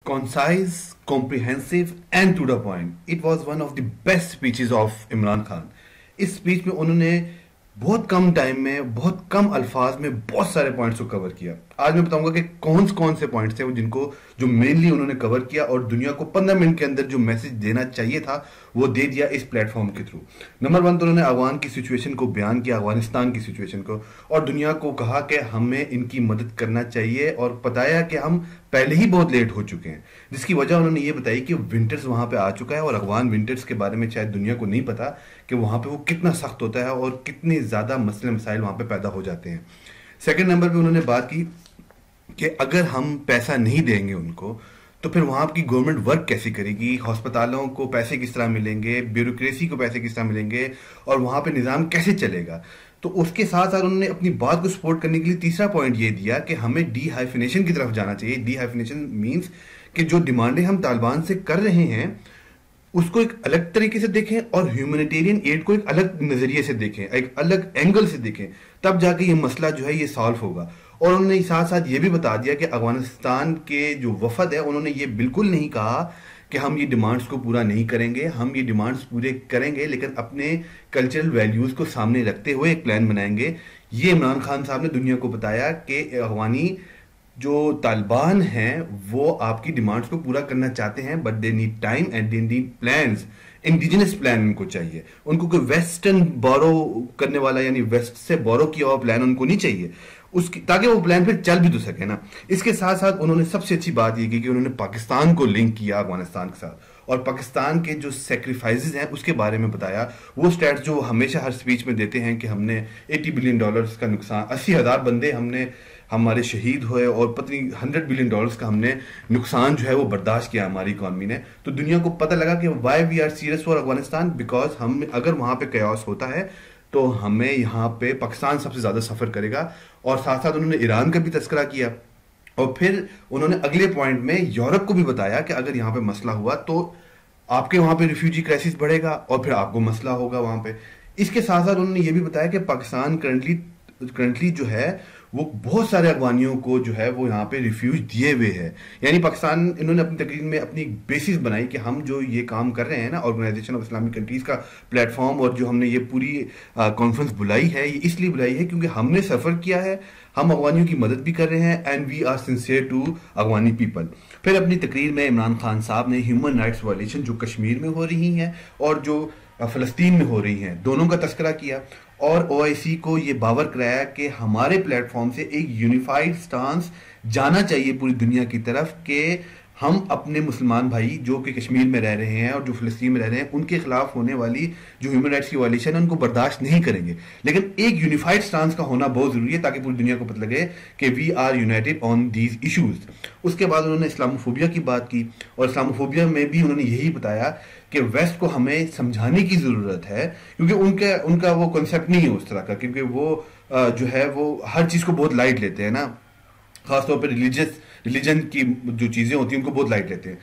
Concise, comprehensive and to the point. It was one of the best speeches of Imran Khan. इस speech में उन्होंने बहुत कम time में बहुत कम अल्फाज में बहुत सारे पॉइंट्स को कवर किया. आज मैं बताऊंगा कि कौन से पॉइंट्स थे वो जिनको जो मेनली उन्होंने कवर किया और दुनिया को 15 मिनट के अंदर जो मैसेज देना चाहिए था वो दे दिया इस प्लेटफॉर्म के थ्रू. नंबर 1 तो उन्होंने अफगान की सिचुएशन को बयान किया, अफगानिस्तान की सिचुएशन को, और दुनिया को कहा कि हमें इनकी मदद करना चाहिए और बताया कि हम पहले ही बहुत लेट हो चुके हैं. जिसकी वजह उन्होंने ये बताई कि विंटर्स वहां पे आ चुका है और अफगान विंटर्स के बारे में शायद दुनिया को नहीं पता कि वहां पे वो कितना सख्त होता है और कितने ज्यादा मसले मसाइल वहां पे पैदा हो जाते हैं. सेकंड नंबर पे उन्होंने बात की कि अगर हम पैसा नहीं देंगे उनको तो फिर वहां की गवर्नमेंट वर्क कैसे करेगी, अस्पतालों को पैसे किस तरह मिलेंगे, ब्यूरोक्रेसी को पैसे किस तरह मिलेंगे और वहां पे निजाम कैसे चलेगा. तो उसके साथ साथ उन्होंने अपनी बात को सपोर्ट करने के लिए तीसरा पॉइंट ये दिया कि हमें डीहाइफिनेशन की तरफ जाना चाहिए. डीहाइफिनेशन मींस कि जो डिमांडें हम तालिबान से कर रहे हैं उसको एक अलग तरीके से देखें और ह्यूमैनिटेरियन एड को एक अलग नजरिए से देखें, एक अलग एंगल से देखें, तब जाके ये मसला जो है ये सॉल्व होगा. और उन्होंने साथ साथ ये भी बता दिया कि अफगानिस्तान के जो वफद है उन्होंने ये बिल्कुल नहीं कहा कि हम ये डिमांड्स को पूरा नहीं करेंगे, हम ये डिमांड्स पूरे करेंगे लेकिन अपने कल्चरल वैल्यूज को सामने रखते हुए एक प्लान बनाएंगे. ये इमरान खान साहब ने दुनिया को बताया कि अफगानी जो तालिबान हैं वो आपकी डिमांड्स को पूरा करना चाहते हैं but they need time and they need plans. Indigenous plan उनको चाहिए, उनको कोई वेस्टर्न बोरो करने वाला यानी वेस्ट से बोरो किया हुआ प्लान उनको नहीं चाहिए उसकी, ताकि वो प्लान फिर चल भी तो सके ना. इसके साथ साथ उन्होंने सबसे अच्छी बात ये की कि उन्होंने पाकिस्तान को लिंक किया अफगानिस्तान के साथ और पाकिस्तान के जो सेक्रीफाइसेस हैं उसके बारे में बताया. वो स्टैट्स जो हमेशा हर स्पीच में देते हैं कि हमने $80 बिलियन का नुकसान, 80,000 बंदे हमने हमारे शहीद हुए और पता नहीं $100 बिलियन का हमने नुकसान जो है वो बर्दाश्त किया हमारी इकॉनमी ने. तो दुनिया को पता लगा कि why we are serious for Afghanistan, because हम अगर वहां पे कयास होता है तो हमें यहाँ पे पाकिस्तान सबसे ज्यादा सफर करेगा. और साथ साथ उन्होंने ईरान का भी तस्करा किया और फिर उन्होंने अगले पॉइंट में यूरोप को भी बताया कि अगर यहाँ पे मसला हुआ तो आपके वहां पे रिफ्यूजी क्राइसिस बढ़ेगा और फिर आपको मसला होगा वहां पे. इसके साथ साथ उन्होंने ये भी बताया कि पाकिस्तान करंटली जो है वो बहुत सारे अफगानियों को जो है वो यहाँ पे रिफ्यूज दिए हुए है. यानी पाकिस्तान, इन्होंने अपनी तकरीर में अपनी बेसिस बनाई कि हम जो ये काम कर रहे हैं ना, ऑर्गेनाइजेशन ऑफ इस्लामिक कंट्रीज का प्लेटफॉर्म और जो हमने ये पूरी कॉन्फ्रेंस बुलाई है ये इसलिए बुलाई है क्योंकि हमने सफर किया है, हम अफगानियों की मदद भी कर रहे हैं and we are sincere to Afghani people. फिर अपनी तकरीर में इमरान खान साहब ने ह्यूमन राइट्स वायलेशन जो कश्मीर में हो रही हैं और जो फलस्तीन में हो रही हैं दोनों का तस्करा किया और ओआईसी को ये बावर कराया कि हमारे प्लेटफॉर्म से एक यूनिफाइड स्टांस जाना चाहिए पूरी दुनिया की तरफ कि हम अपने मुसलमान भाई जो कि कश्मीर में रह रहे हैं और जो फिलिस्तीन में रह रहे हैं उनके खिलाफ होने वाली जो ह्यूमन राइट्स की वायलेशन है उनको बर्दाश्त नहीं करेंगे. लेकिन एक यूनिफाइड स्टांस का होना बहुत जरूरी है ताकि पूरी दुनिया को पता लगे कि we are united on these issues. उसके बाद उन्होंने इस्लामोफोबिया की बात की और इस्लामोफोबिया में भी उन्होंने यही बताया कि वेस्ट को हमें समझाने की जरूरत है क्योंकि उनका वो कॉन्सेप्ट नहीं है उस तरह का, क्योंकि वो जो है वो हर चीज को बहुत लाइट लेते हैं ना, खासतौर पर रिलीजन की जो चीजें होती हैं उनको बहुत लाइट लेते हैं.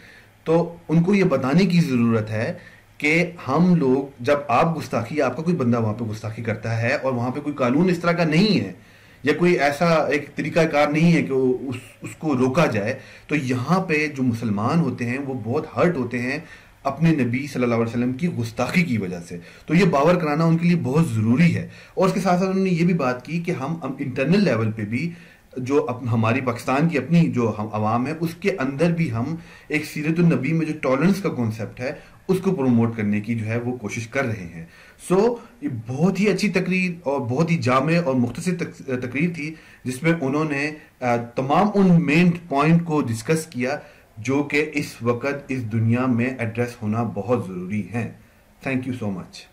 तो उनको ये बताने की जरूरत है कि हम लोग जब आप गुस्ताखी, आपका कोई बंदा वहां पे गुस्ताखी करता है और वहां पे कोई कानून इस तरह का नहीं है या कोई ऐसा एक तरीकाकार नहीं है कि उसको रोका जाए, तो यहाँ पे जो मुसलमान होते हैं वो बहुत हर्ट होते हैं अपने नबी सल्लल्लाहु अलैहि वसल्लम की गुस्ताखी की वजह से. तो ये बावर कराना उनके लिए बहुत जरूरी है. और उसके साथ साथ उन्होंने ये भी बात की कि हम इंटरनल लेवल पे भी जो हमारी पाकिस्तान की अपनी जो हम आवाम है उसके अंदर भी हम एक सीरतुन नबी में जो टॉलरेंस का कॉन्सेप्ट है उसको प्रमोट करने की जो है वो कोशिश कर रहे हैं. ये बहुत ही अच्छी तकरीर और बहुत ही जामे और मुख्तसर तकरीर थी जिसमें उन्होंने तमाम उन मेन पॉइंट को डिस्कस किया जो कि इस वक्त इस दुनिया में एड्रेस होना बहुत जरूरी है. Thank you so much.